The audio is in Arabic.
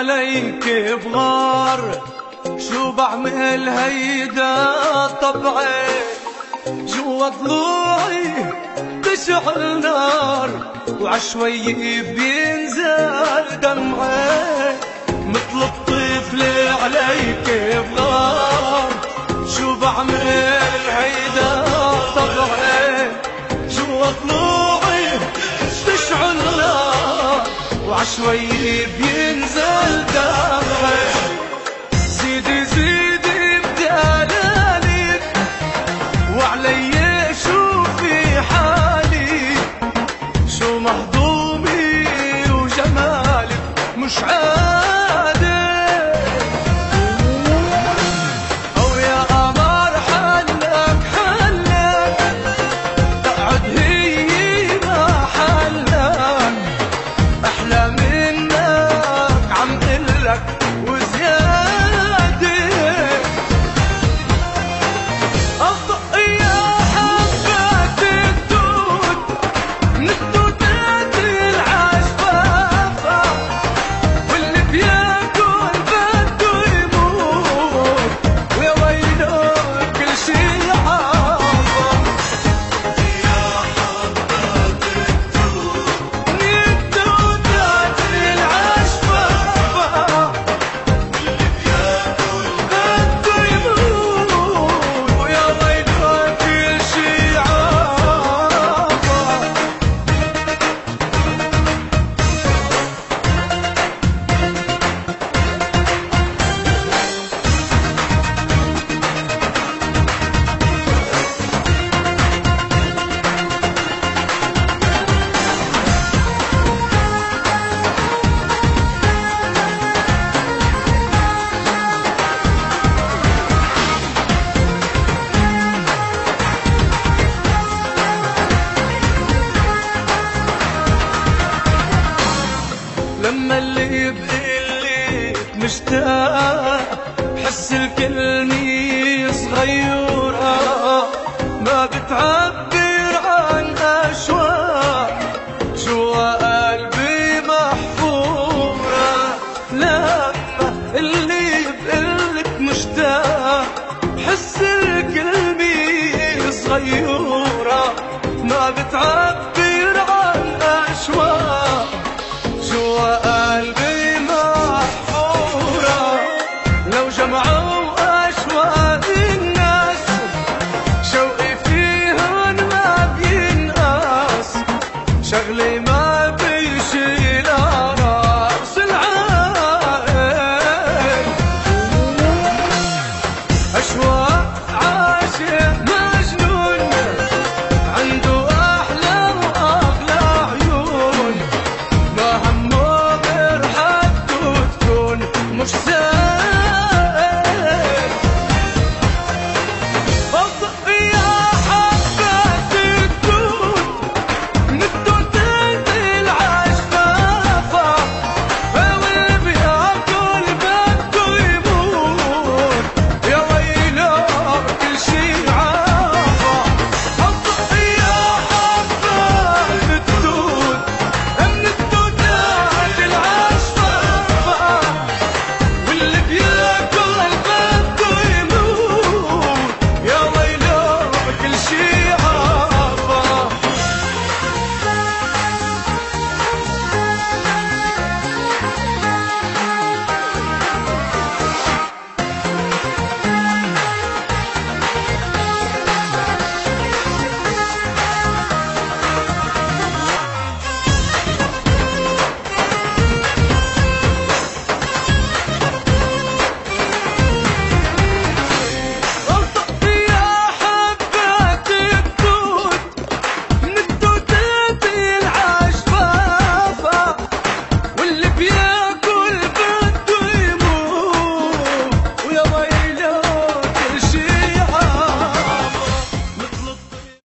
عليك بغار، شو بعمل هيدا طبعي، جوا ضلوعي تشعل نار، وعشوي بينزل دمعي، مثل الطفل عليك بغار، شو بعمل هيدا طبعي، جوا ضلوعي تشعل نار، وعشوي بينزل دمعي. زيدي زيدي بدلالك وعلي شوفي حالي، شو مهضومي وجمالك مش عادي، او يا قمر حلك حلك تقعد هي محلك، احلى منك عم قلك وزيادة، أصدق يا حبات الدود من الدودات العشفافة، واللي بياكل بده يموت، ويا ويله كل شي عافى. يا حبات الدود من الدودات العشفافة، واللي بياكل بده يموت، ويا ويله كل شي عافى. لما اللي بقلك مشتاق، بحس الكلمة صغيرة ما بتعب